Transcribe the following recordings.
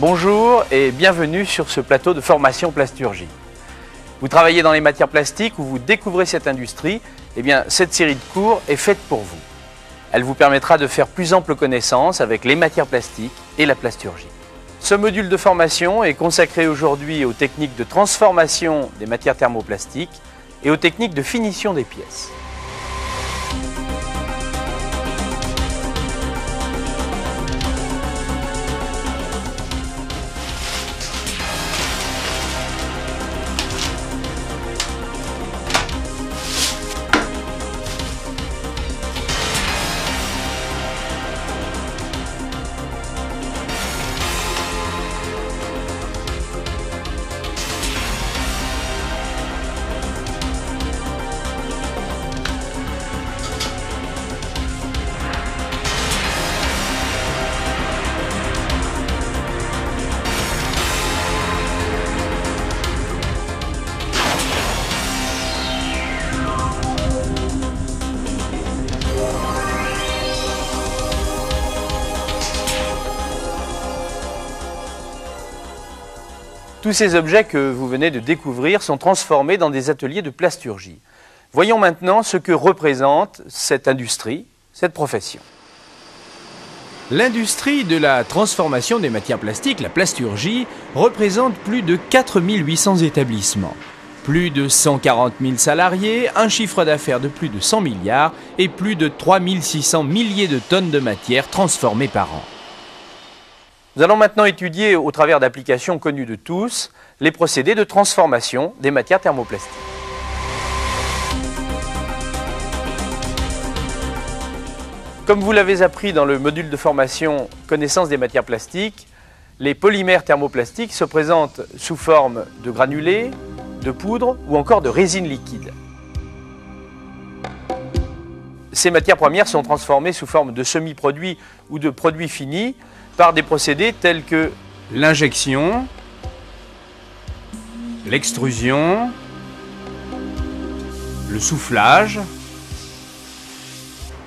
Bonjour et bienvenue sur ce plateau de formation plasturgie. Vous travaillez dans les matières plastiques ou vous découvrez cette industrie, eh bien cette série de cours est faite pour vous. Elle vous permettra de faire plus ample connaissance avec les matières plastiques et la plasturgie. Ce module de formation est consacré aujourd'hui aux techniques de transformation des matières thermoplastiques et aux techniques de finition des pièces. Tous ces objets que vous venez de découvrir sont transformés dans des ateliers de plasturgie. Voyons maintenant ce que représente cette industrie, cette profession. L'industrie de la transformation des matières plastiques, la plasturgie, représente plus de 4800 établissements, plus de 140 000 salariés, un chiffre d'affaires de plus de 100 milliards et plus de 3600 milliers de tonnes de matière transformées par an. Nous allons maintenant étudier, au travers d'applications connues de tous, les procédés de transformation des matières thermoplastiques. Comme vous l'avez appris dans le module de formation Connaissance des matières plastiques, les polymères thermoplastiques se présentent sous forme de granulés, de poudre ou encore de résine liquide. Ces matières premières sont transformées sous forme de semi-produits ou de produits finis par des procédés tels que l'injection, l'extrusion, le soufflage,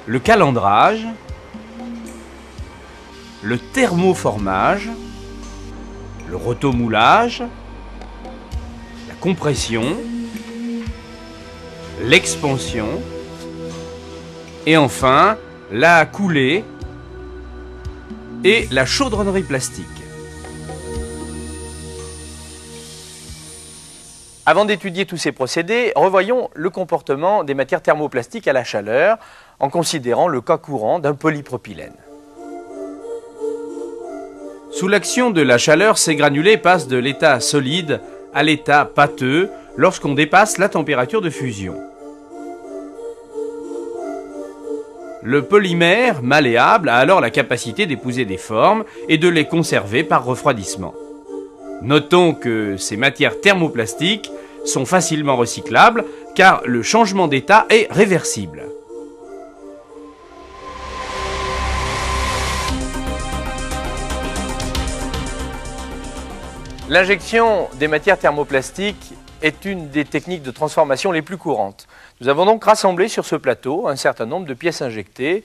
le calendrage, le thermoformage, le rotomoulage, la compression, l'expansion et enfin la coulée et la chaudronnerie plastique. Avant d'étudier tous ces procédés, revoyons le comportement des matières thermoplastiques à la chaleur en considérant le cas courant d'un polypropylène. Sous l'action de la chaleur, ces granulés passent de l'état solide à l'état pâteux lorsqu'on dépasse la température de fusion. Le polymère malléable a alors la capacité d'épouser des formes et de les conserver par refroidissement. Notons que ces matières thermoplastiques sont facilement recyclables car le changement d'état est réversible. L'injection des matières thermoplastiques est une des techniques de transformation les plus courantes. Nous avons donc rassemblé sur ce plateau un certain nombre de pièces injectées.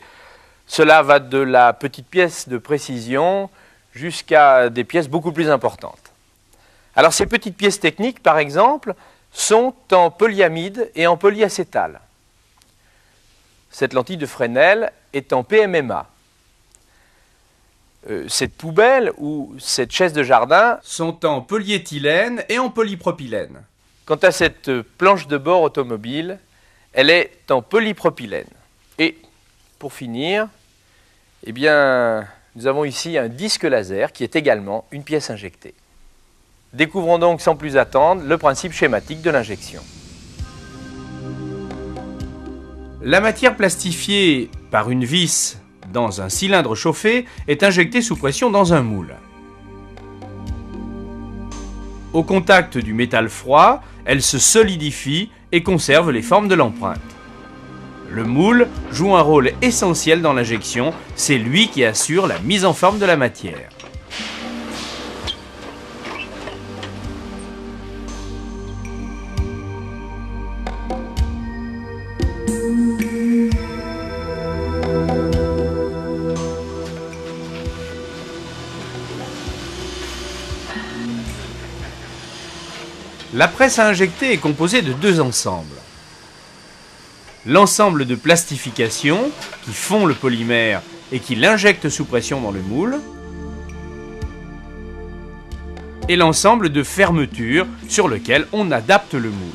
Cela va de la petite pièce de précision jusqu'à des pièces beaucoup plus importantes. Alors ces petites pièces techniques, par exemple, sont en polyamide et en polyacétal. Cette lentille de Fresnel est en PMMA. Cette poubelle ou cette chaise de jardin sont en polyéthylène et en polypropylène. Quant à cette planche de bord automobile, elle est en polypropylène. Et pour finir, eh bien, nous avons ici un disque laser qui est également une pièce injectée. Découvrons donc sans plus attendre le principe schématique de l'injection. La matière plastifiée par une vis dans un cylindre chauffé est injectée sous pression dans un moule. Au contact du métal froid, elle se solidifie et conserve les formes de l'empreinte. Le moule joue un rôle essentiel dans l'injection, c'est lui qui assure la mise en forme de la matière. La presse à injecter est composée de deux ensembles. L'ensemble de plastification qui fond le polymère et qui l'injecte sous pression dans le moule, et l'ensemble de fermeture sur lequel on adapte le moule.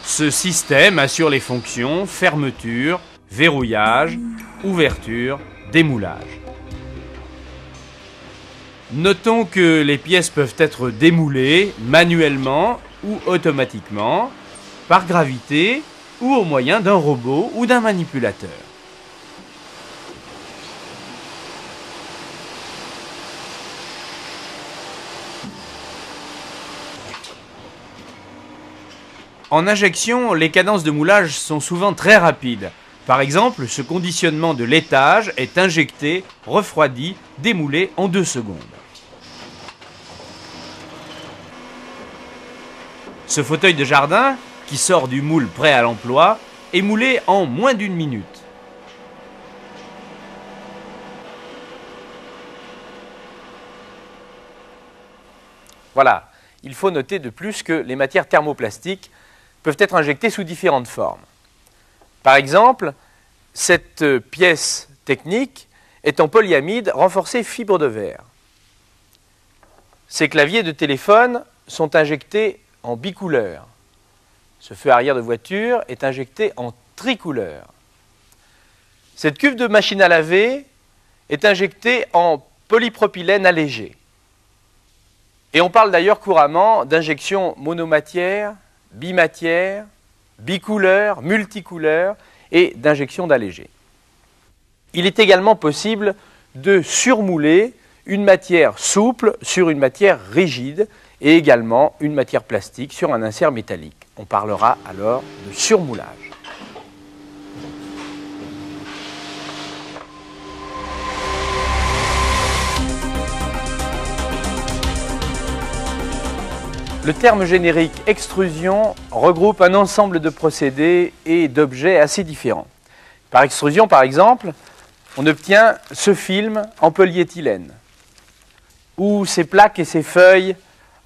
Ce système assure les fonctions fermeture, verrouillage, ouverture, démoulage. Notons que les pièces peuvent être démoulées manuellement ou automatiquement, par gravité ou au moyen d'un robot ou d'un manipulateur. En injection, les cadences de moulage sont souvent très rapides. Par exemple, ce conditionnement de laitage est injecté, refroidi, démoulé en 2 secondes. Ce fauteuil de jardin, qui sort du moule prêt à l'emploi, est moulé en moins d'1 minute. Voilà, il faut noter de plus que les matières thermoplastiques peuvent être injectées sous différentes formes. Par exemple, cette pièce technique est en polyamide renforcé fibre de verre. Ces claviers de téléphone sont injectés en bicouleur. Ce feu arrière de voiture est injecté en tricouleur. Cette cuve de machine à laver est injectée en polypropylène allégé. Et on parle d'ailleurs couramment d'injection monomatière, bimatière, bicouleur, multicouleur et d'injection d'allégé. Il est également possible de surmouler une matière souple sur une matière rigide et également une matière plastique sur un insert métallique. On parlera alors de surmoulage. Le terme générique extrusion regroupe un ensemble de procédés et d'objets assez différents. Par extrusion, par exemple, on obtient ce film en polyéthylène, ou ces plaques et ces feuilles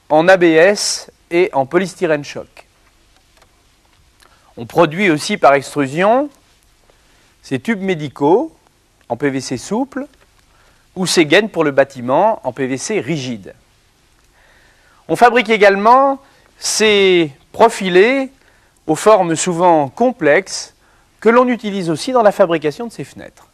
en ABS et en polystyrène choc. On produit aussi par extrusion ces tubes médicaux en PVC souple, ou ces gaines pour le bâtiment en PVC rigide. On fabrique également ces profilés aux formes souvent complexes que l'on utilise aussi dans la fabrication de ces fenêtres.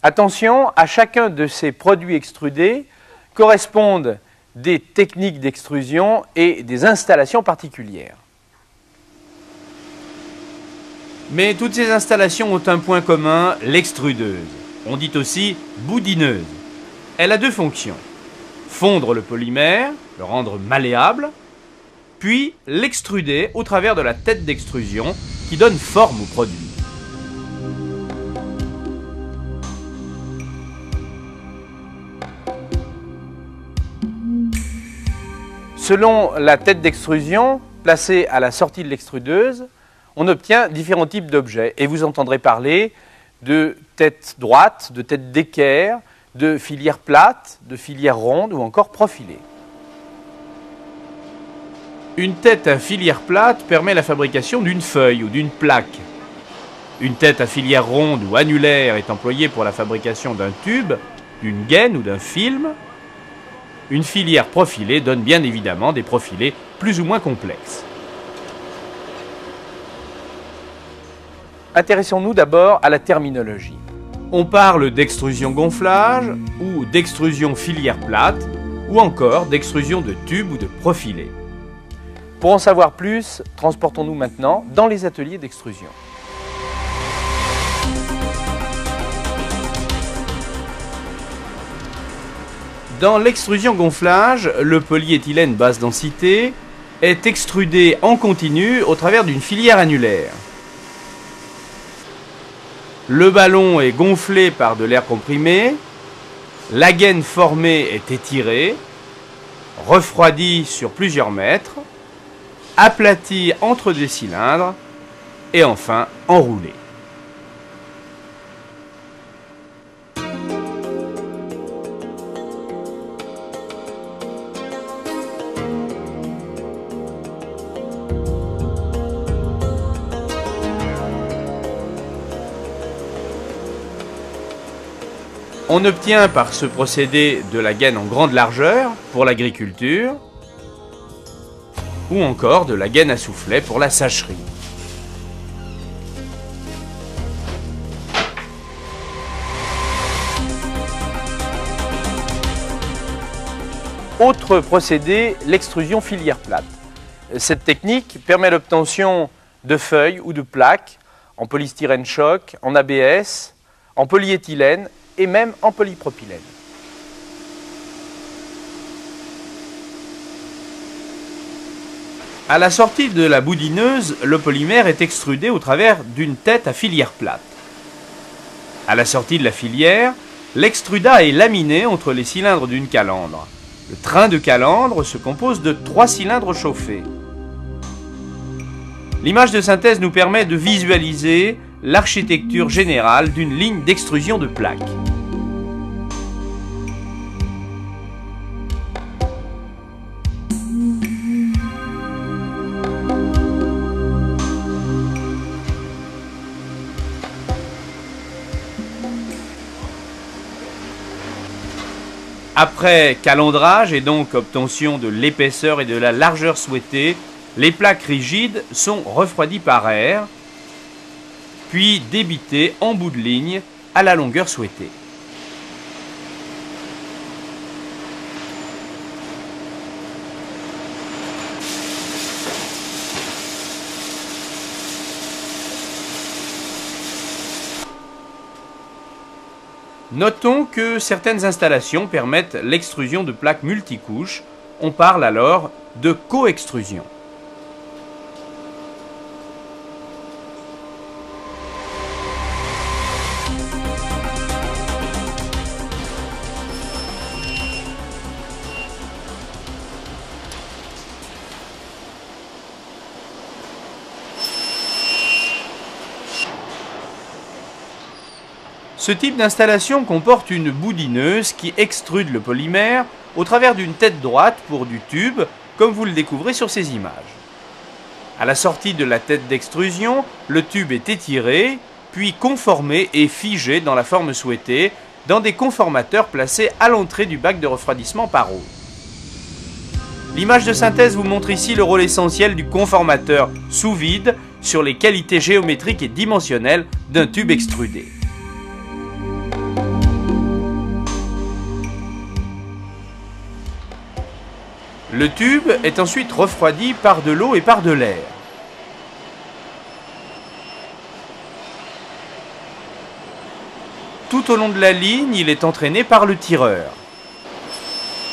Attention, à chacun de ces produits extrudés correspondent des techniques d'extrusion et des installations particulières. Mais toutes ces installations ont un point commun, l'extrudeuse. On dit aussi boudineuse. Elle a 2 fonctions. Fondre le polymère, le rendre malléable, puis l'extruder au travers de la tête d'extrusion qui donne forme au produit. Selon la tête d'extrusion placée à la sortie de l'extrudeuse, on obtient différents types d'objets. Et vous entendrez parler de tête droite, de tête d'équerre, de filière plate, de filière ronde ou encore profilée. Une tête à filière plate permet la fabrication d'une feuille ou d'une plaque. Une tête à filière ronde ou annulaire est employée pour la fabrication d'un tube, d'une gaine ou d'un film. Une filière profilée donne bien évidemment des profilés plus ou moins complexes. Intéressons-nous d'abord à la terminologie. On parle d'extrusion gonflage ou d'extrusion filière plate ou encore d'extrusion de tube ou de profilé. Pour en savoir plus, transportons-nous maintenant dans les ateliers d'extrusion. Dans l'extrusion gonflage, le polyéthylène basse densité est extrudé en continu au travers d'une filière annulaire. Le ballon est gonflé par de l'air comprimé, la gaine formée est étirée, refroidie sur plusieurs mètres, aplatie entre des cylindres et enfin enroulée. On obtient par ce procédé de la gaine en grande largeur pour l'agriculture ou encore de la gaine à soufflet pour la sacherie. Autre procédé, l'extrusion filière plate. Cette technique permet l'obtention de feuilles ou de plaques en polystyrène choc, en ABS, en polyéthylène et même en polypropylène. À la sortie de la boudineuse, le polymère est extrudé au travers d'une tête à filière plate. À la sortie de la filière, l'extrudat est laminé entre les cylindres d'une calandre. Le train de calandre se compose de 3 cylindres chauffés. L'image de synthèse nous permet de visualiser l'architecture générale d'une ligne d'extrusion de plaques. Après calendrage et donc obtention de l'épaisseur et de la largeur souhaitée, les plaques rigides sont refroidies par air, puis débitées en bout de ligne à la longueur souhaitée. Notons que certaines installations permettent l'extrusion de plaques multicouches. On parle alors de coextrusion. Ce type d'installation comporte une boudineuse qui extrude le polymère au travers d'une tête droite pour du tube, comme vous le découvrez sur ces images. À la sortie de la tête d'extrusion, le tube est étiré, puis conformé et figé dans la forme souhaitée, dans des conformateurs placés à l'entrée du bac de refroidissement par eau. L'image de synthèse vous montre ici le rôle essentiel du conformateur sous vide sur les qualités géométriques et dimensionnelles d'un tube extrudé. Le tube est ensuite refroidi par de l'eau et par de l'air. Tout au long de la ligne, il est entraîné par le tireur.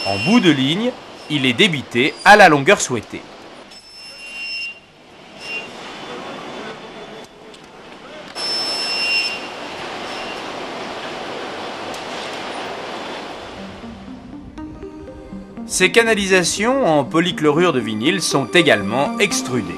En bout de ligne, il est débité à la longueur souhaitée. Ces canalisations en polychlorure de vinyle sont également extrudées.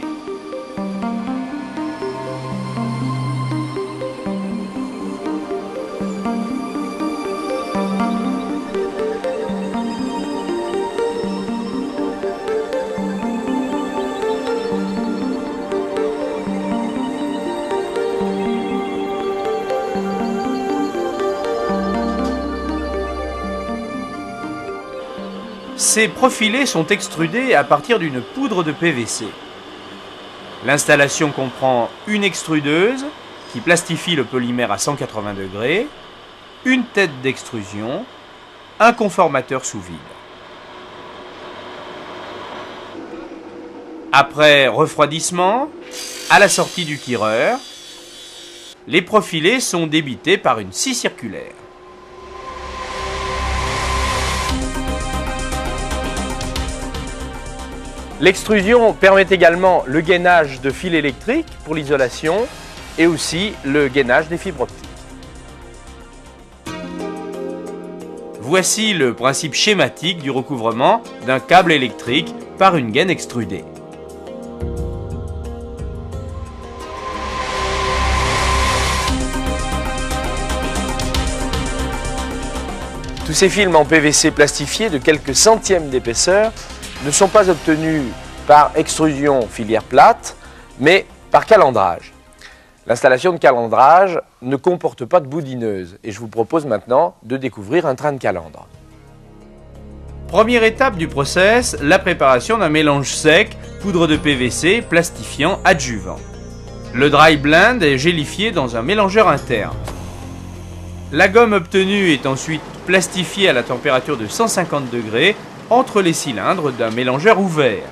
Ces profilés sont extrudés à partir d'une poudre de PVC. L'installation comprend une extrudeuse qui plastifie le polymère à 180 degrés, une tête d'extrusion, un conformateur sous vide. Après refroidissement, à la sortie du tireur, les profilés sont débités par une scie circulaire. L'extrusion permet également le gainage de fils électriques pour l'isolation et aussi le gainage des fibres optiques. Voici le principe schématique du recouvrement d'un câble électrique par une gaine extrudée. Tous ces films en PVC plastifié de quelques centièmes d'épaisseur ne sont pas obtenus par extrusion filière plate, mais par calendrage. L'installation de calendrage ne comporte pas de boudineuse et je vous propose maintenant de découvrir un train de calandre. Première étape du process, la préparation d'un mélange sec, poudre de PVC, plastifiant, adjuvant. Le dry blend est gélifié dans un mélangeur interne. La gomme obtenue est ensuite plastifiée à la température de 150 degrés entre les cylindres d'un mélangeur ouvert.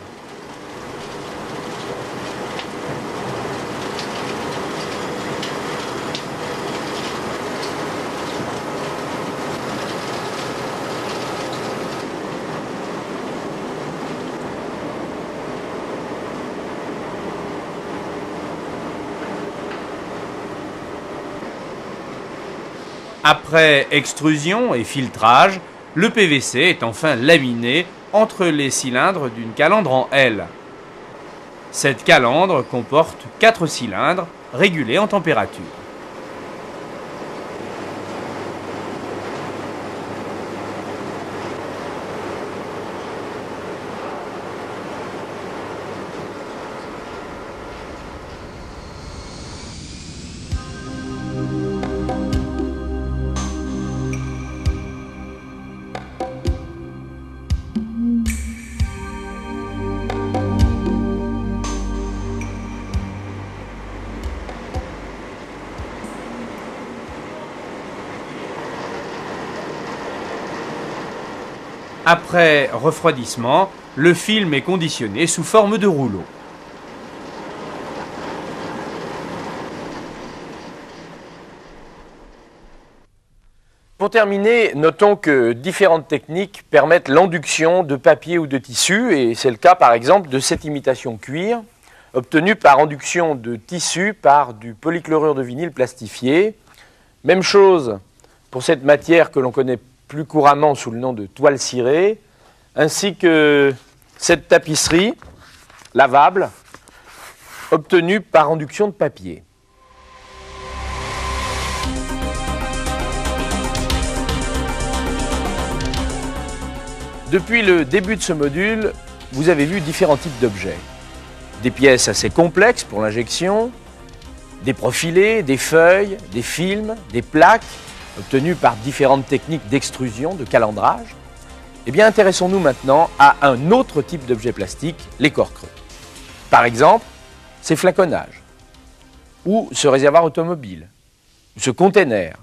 Après extrusion et filtrage, le PVC est enfin laminé entre les cylindres d'une calandre en L. Cette calandre comporte 4 cylindres régulés en température. Après refroidissement, le film est conditionné sous forme de rouleau. Pour terminer, notons que différentes techniques permettent l'induction de papier ou de tissu, et c'est le cas par exemple de cette imitation cuir, obtenue par induction de tissu par du polychlorure de vinyle plastifié. Même chose pour cette matière que l'on connaît plus couramment sous le nom de toile cirée, ainsi que cette tapisserie lavable obtenue par induction de papier. Depuis le début de ce module, vous avez vu différents types d'objets. Des pièces assez complexes pour l'injection, des profilés, des feuilles, des films, des plaques, obtenus par différentes techniques d'extrusion, de calendrage. Eh bien, intéressons-nous maintenant à un autre type d'objet plastique, les corps creux. Par exemple, ces flaconnages, ou ce réservoir automobile, ou ce container,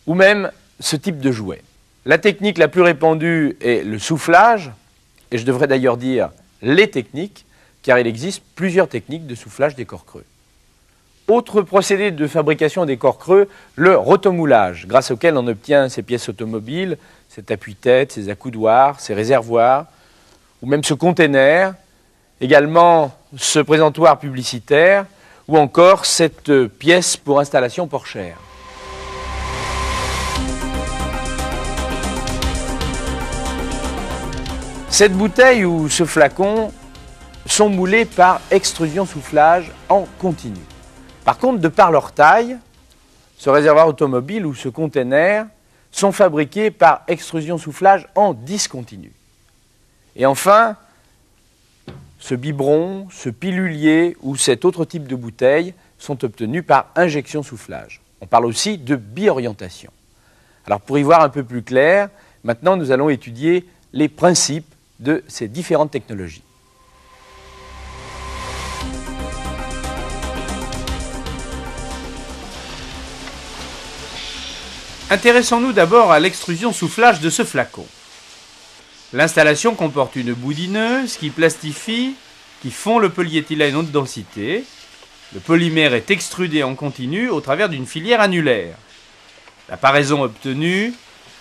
ou même ce type de jouet. La technique la plus répandue est le soufflage, et je devrais d'ailleurs dire les techniques, car il existe plusieurs techniques de soufflage des corps creux. Autre procédé de fabrication des corps creux, le rotomoulage, grâce auquel on obtient ces pièces automobiles, cet appuie-tête, ces accoudoirs, ces réservoirs, ou même ce container, également ce présentoir publicitaire, ou encore cette pièce pour installation porchère. Cette bouteille ou ce flacon sont moulés par extrusion-soufflage en continu. Par contre, de par leur taille, ce réservoir automobile ou ce container sont fabriqués par extrusion-soufflage en discontinu. Et enfin, ce biberon, ce pilulier ou cet autre type de bouteille sont obtenus par injection-soufflage. On parle aussi de biorientation. Alors pour y voir un peu plus clair, maintenant nous allons étudier les principes de ces différentes technologies. Intéressons-nous d'abord à l'extrusion-soufflage de ce flacon. L'installation comporte une boudineuse qui plastifie, qui fond le polyéthylène haute densité. Le polymère est extrudé en continu au travers d'une filière annulaire. La paraison obtenue,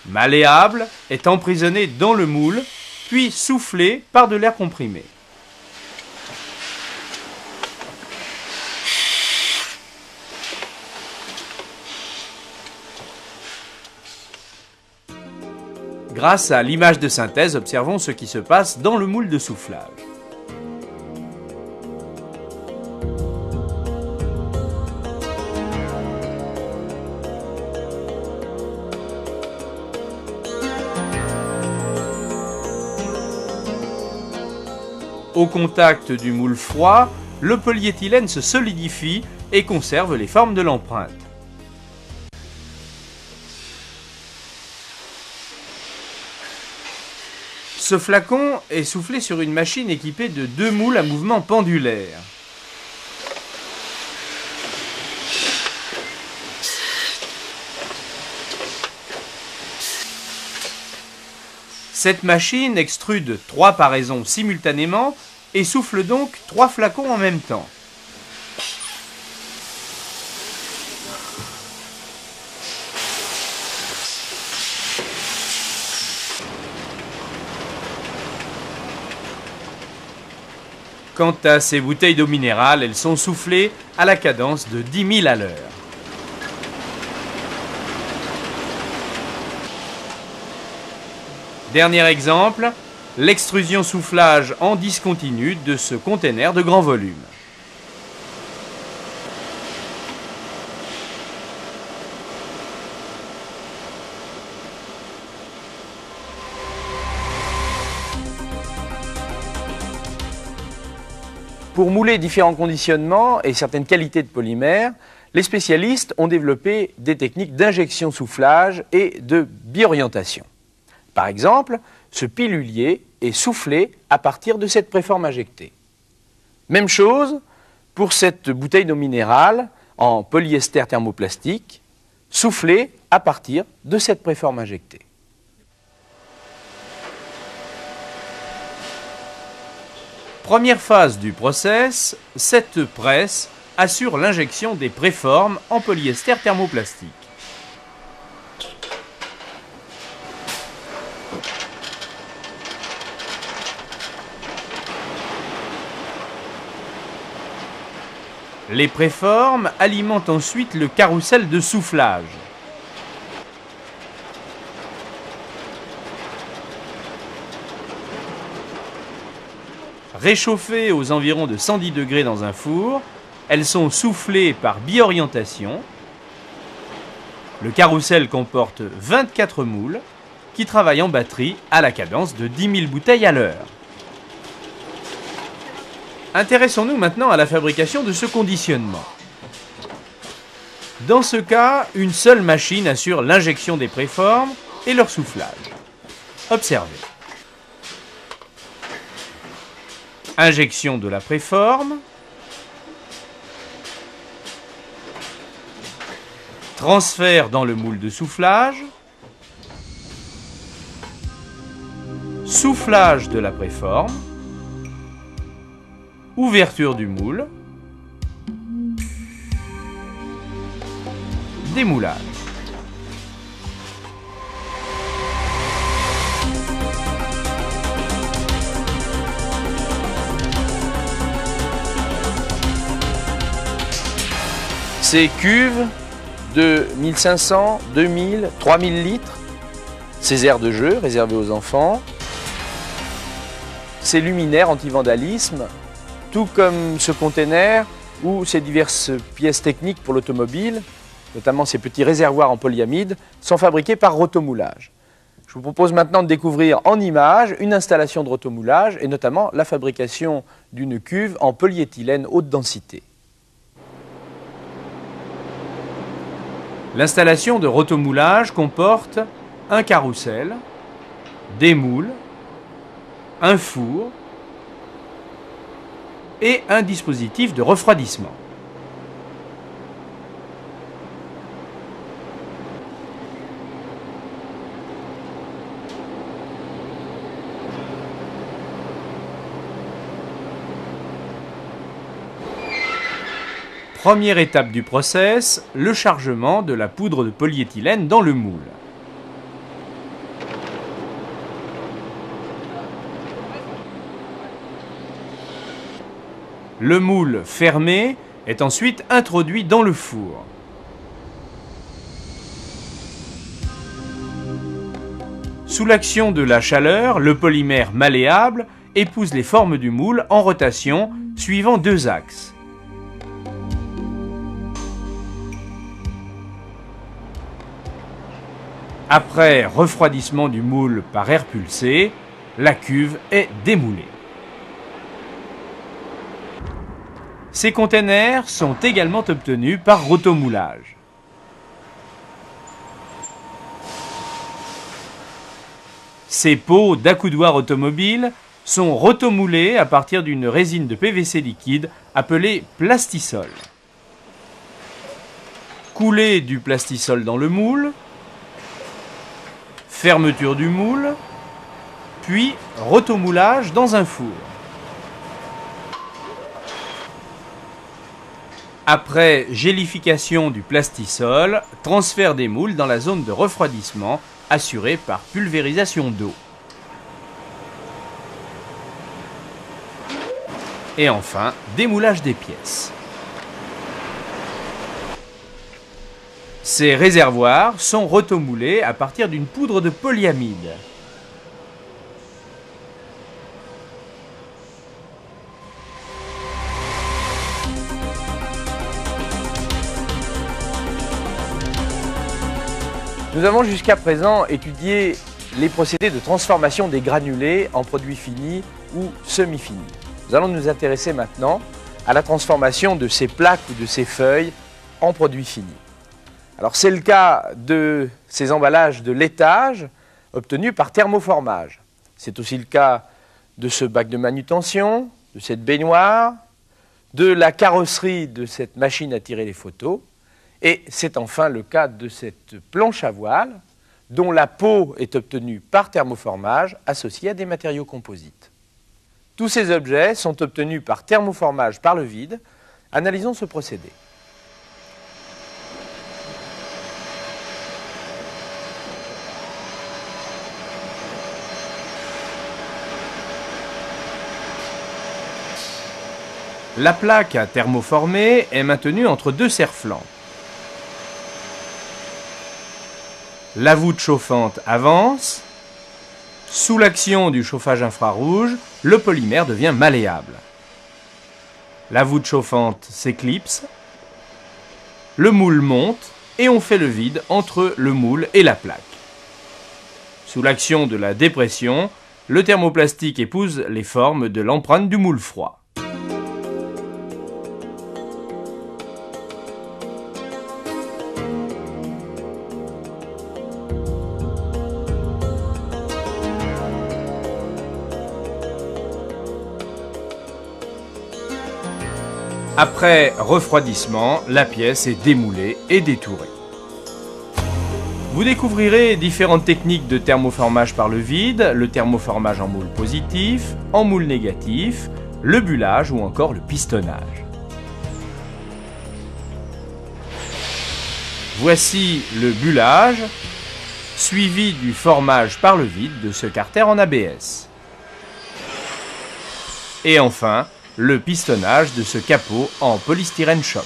malléable, est emprisonnée dans le moule, puis soufflée par de l'air comprimé. Grâce à l'image de synthèse, observons ce qui se passe dans le moule de soufflage. Au contact du moule froid, le polyéthylène se solidifie et conserve les formes de l'empreinte. Ce flacon est soufflé sur une machine équipée de 2 moules à mouvement pendulaire. Cette machine extrude 3 paraisons simultanément et souffle donc 3 flacons en même temps. Quant à ces bouteilles d'eau minérale, elles sont soufflées à la cadence de 10 000 à l'heure. Dernier exemple, l'extrusion-soufflage en discontinu de ce conteneur de grand volume. Pour mouler différents conditionnements et certaines qualités de polymères, les spécialistes ont développé des techniques d'injection-soufflage et de biorientation. Par exemple, ce pilulier est soufflé à partir de cette préforme injectée. Même chose pour cette bouteille d'eau minérale en polyester thermoplastique, soufflée à partir de cette préforme injectée. Première phase du process, cette presse assure l'injection des préformes en polyester thermoplastique. Les préformes alimentent ensuite le carrousel de soufflage. Réchauffées aux environs de 110 degrés dans un four, elles sont soufflées par biorientation. Le carrousel comporte 24 moules qui travaillent en batterie à la cadence de 10 000 bouteilles à l'heure. Intéressons-nous maintenant à la fabrication de ce conditionnement. Dans ce cas, une seule machine assure l'injection des préformes et leur soufflage. Observez. Injection de la préforme. Transfert dans le moule de soufflage. Soufflage de la préforme. Ouverture du moule. Démoulage. Ces cuves de 1500, 2000, 3000 litres, ces aires de jeu réservées aux enfants, ces luminaires anti-vandalisme, tout comme ce container ou ces diverses pièces techniques pour l'automobile, notamment ces petits réservoirs en polyamide, sont fabriqués par rotomoulage. Je vous propose maintenant de découvrir en images une installation de rotomoulage et notamment la fabrication d'une cuve en polyéthylène haute densité. L'installation de rotomoulage comporte un carrousel, des moules, un four et un dispositif de refroidissement. Première étape du process, le chargement de la poudre de polyéthylène dans le moule. Le moule fermé est ensuite introduit dans le four. Sous l'action de la chaleur, le polymère malléable épouse les formes du moule en rotation suivant 2 axes. Après refroidissement du moule par air pulsé, la cuve est démoulée. Ces containers sont également obtenus par rotomoulage. Ces pots d'accoudoir automobile sont rotomoulés à partir d'une résine de PVC liquide appelée plastisol. Couler du plastisol dans le moule, fermeture du moule, puis rotomoulage dans un four. Après gélification du plastisol, transfert des moules dans la zone de refroidissement assurée par pulvérisation d'eau. Et enfin, démoulage des pièces. Ces réservoirs sont rotomoulés à partir d'une poudre de polyamide. Nous avons jusqu'à présent étudié les procédés de transformation des granulés en produits finis ou semi-finis. Nous allons nous intéresser maintenant à la transformation de ces plaques ou de ces feuilles en produits finis. Alors c'est le cas de ces emballages de laitage obtenus par thermoformage. C'est aussi le cas de ce bac de manutention, de cette baignoire, de la carrosserie de cette machine à tirer les photos. Et c'est enfin le cas de cette planche à voile dont la peau est obtenue par thermoformage associée à des matériaux composites. Tous ces objets sont obtenus par thermoformage par le vide. Analysons ce procédé. La plaque à thermoformer est maintenue entre deux serre-flancs. La voûte chauffante avance. Sous l'action du chauffage infrarouge, le polymère devient malléable. La voûte chauffante s'éclipse. Le moule monte et on fait le vide entre le moule et la plaque. Sous l'action de la dépression, le thermoplastique épouse les formes de l'empreinte du moule froid. Après refroidissement, la pièce est démoulée et détourée. Vous découvrirez différentes techniques de thermoformage par le vide, le thermoformage en moule positif, en moule négatif, le bullage ou encore le pistonnage. Voici le bullage, suivi du formage par le vide de ce carter en ABS. Et enfin, le pistonnage de ce capot en polystyrène choc.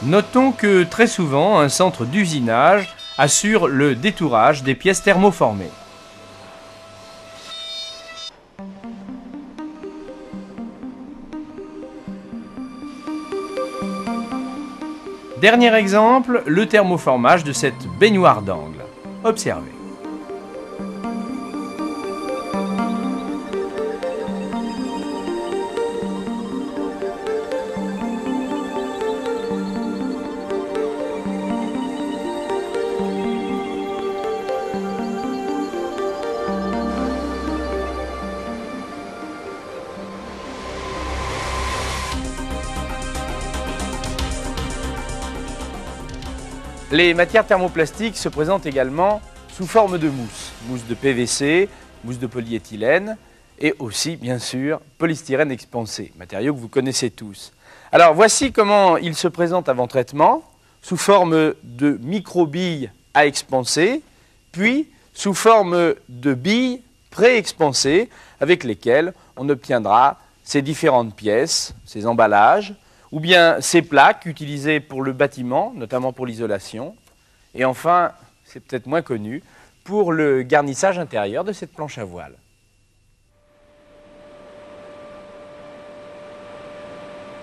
Notons que très souvent, un centre d'usinage assure le détourage des pièces thermoformées. Dernier exemple, le thermoformage de cette baignoire d'angle. Observez. Les matières thermoplastiques se présentent également sous forme de mousse. Mousse de PVC, mousse de polyéthylène et aussi, bien sûr, polystyrène expansé, matériau que vous connaissez tous. Alors, voici comment il se présente avant traitement, sous forme de micro-billes à expanser, puis sous forme de billes pré-expansées avec lesquelles on obtiendra ces différentes pièces, ces emballages, ou bien ces plaques utilisées pour le bâtiment, notamment pour l'isolation, et enfin, c'est peut-être moins connu, pour le garnissage intérieur de cette planche à voile.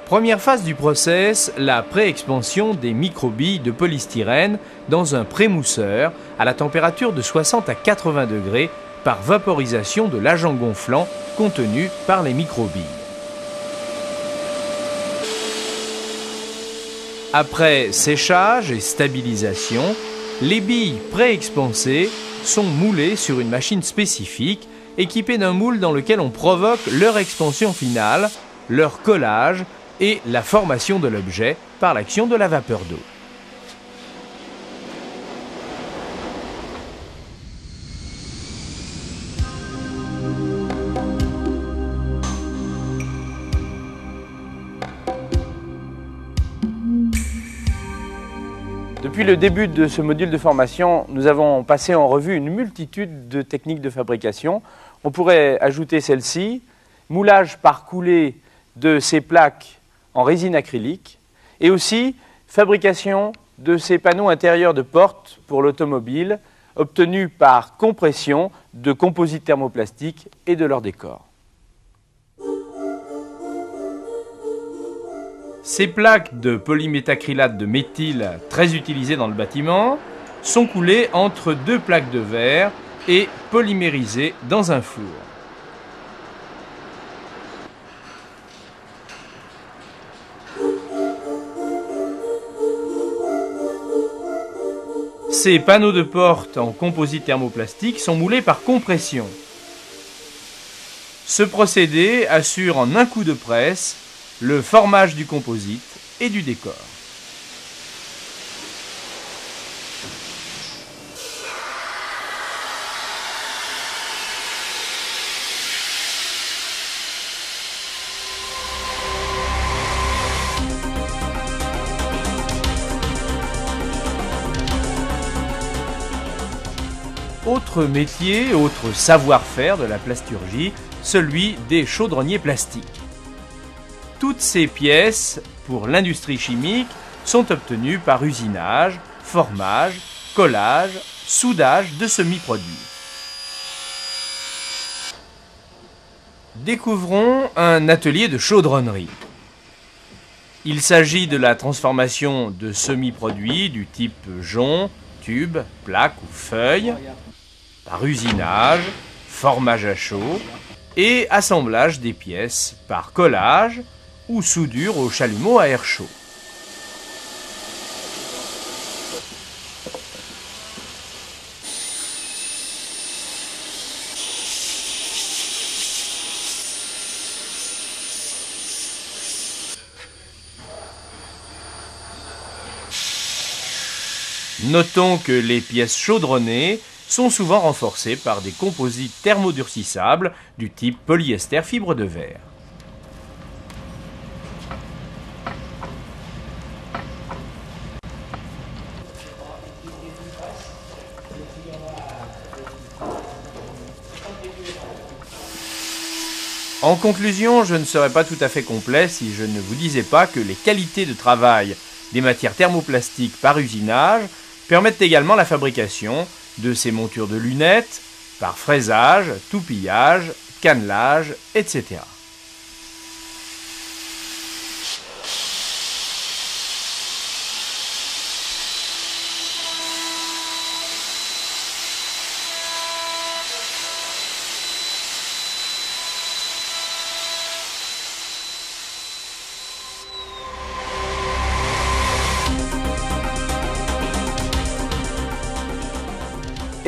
Première phase du process, la pré-expansion des microbilles de polystyrène dans un prémousseur à la température de 60 à 80 degrés par vaporisation de l'agent gonflant contenu par les microbilles. Après séchage et stabilisation, les billes pré-expansées sont moulées sur une machine spécifique équipée d'un moule dans lequel on provoque leur expansion finale, leur collage et la formation de l'objet par l'action de la vapeur d'eau. Depuis le début de ce module de formation, nous avons passé en revue une multitude de techniques de fabrication. On pourrait ajouter celle-ci, moulage par coulée de ces plaques en résine acrylique et aussi fabrication de ces panneaux intérieurs de porte pour l'automobile obtenus par compression de composites thermoplastiques et de leur décor. Ces plaques de polyméthacrylate de méthyle très utilisées dans le bâtiment sont coulées entre deux plaques de verre et polymérisées dans un four. Ces panneaux de porte en composite thermoplastique sont moulés par compression. Ce procédé assure en un coup de presse le formage du composite et du décor. Autre métier, autre savoir-faire de la plasturgie, celui des chaudronniers plastiques. Toutes ces pièces, pour l'industrie chimique, sont obtenues par usinage, formage, collage, soudage de semi-produits. Découvrons un atelier de chaudronnerie. Il s'agit de la transformation de semi-produits du type jonc, tube, plaque ou feuille, par usinage, formage à chaud et assemblage des pièces par collage ou soudure au chalumeau à air chaud. Notons que les pièces chaudronnées sont souvent renforcées par des composites thermodurcissables du type polyester fibre de verre. En conclusion, je ne serais pas tout à fait complet si je ne vous disais pas que les qualités de travail des matières thermoplastiques par usinage permettent également la fabrication de ces montures de lunettes par fraisage, toupillage, cannelage, etc.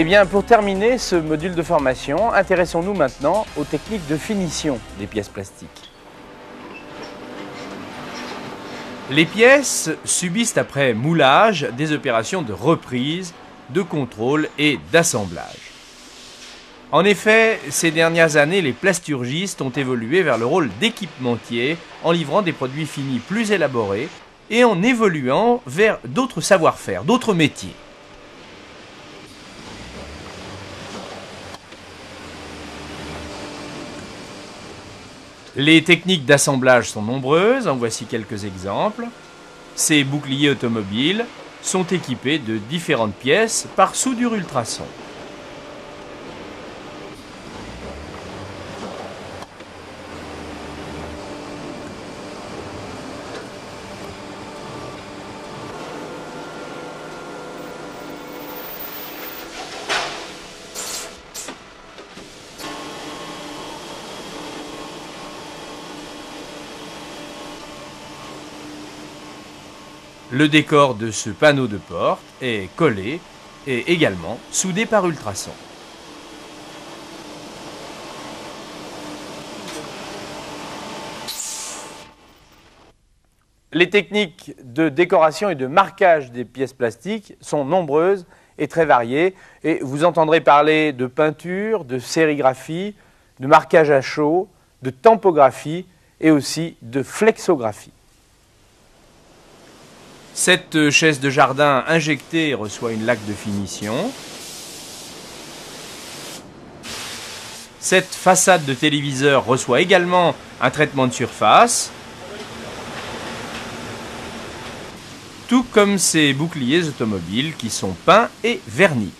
Eh bien, pour terminer ce module de formation, intéressons-nous maintenant aux techniques de finition des pièces plastiques. Les pièces subissent après moulage des opérations de reprise, de contrôle et d'assemblage. En effet, ces dernières années, les plasturgistes ont évolué vers le rôle d'équipementier en livrant des produits finis plus élaborés et en évoluant vers d'autres savoir-faire, d'autres métiers. Les techniques d'assemblage sont nombreuses, en voici quelques exemples. Ces boucliers automobiles sont équipés de différentes pièces par soudure ultrason. Le décor de ce panneau de porte est collé et également soudé par ultrasons. Les techniques de décoration et de marquage des pièces plastiques sont nombreuses et très variées. Et vous entendrez parler de peinture, de sérigraphie, de marquage à chaud, de tampographie et aussi de flexographie. Cette chaise de jardin injectée reçoit une laque de finition. Cette façade de téléviseur reçoit également un traitement de surface, tout comme ces boucliers automobiles qui sont peints et vernis.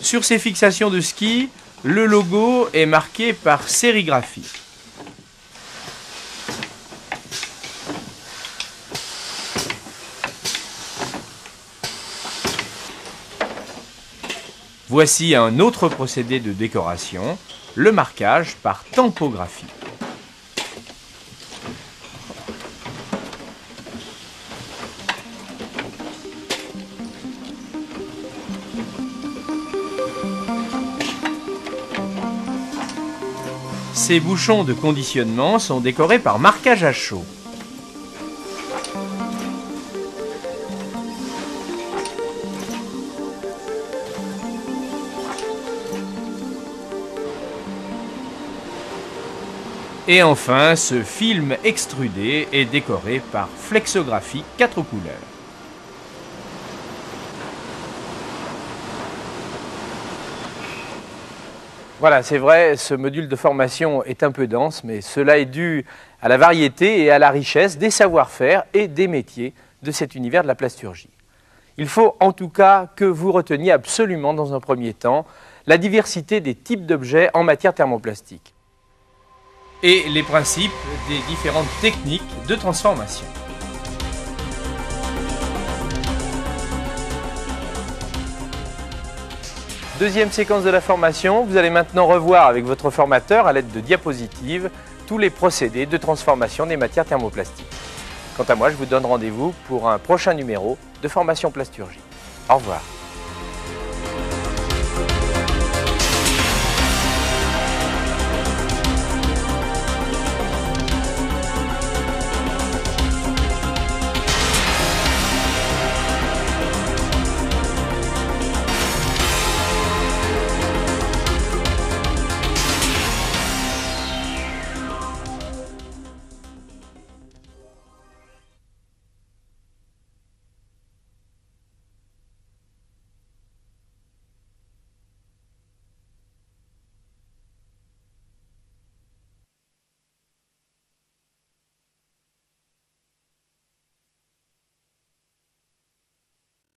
Sur ces fixations de ski, le logo est marqué par sérigraphie. Voici un autre procédé de décoration, le marquage par tampographie. Ces bouchons de conditionnement sont décorés par marquage à chaud. Et enfin, ce film extrudé est décoré par flexographie 4 couleurs. Voilà, c'est vrai, ce module de formation est un peu dense, mais cela est dû à la variété et à la richesse des savoir-faire et des métiers de cet univers de la plasturgie. Il faut en tout cas que vous reteniez absolument dans un premier temps la diversité des types d'objets en matière thermoplastique. Et les principes des différentes techniques de transformation. Deuxième séquence de la formation, vous allez maintenant revoir avec votre formateur à l'aide de diapositives tous les procédés de transformation des matières thermoplastiques. Quant à moi, je vous donne rendez-vous pour un prochain numéro de Formation Plasturgie. Au revoir.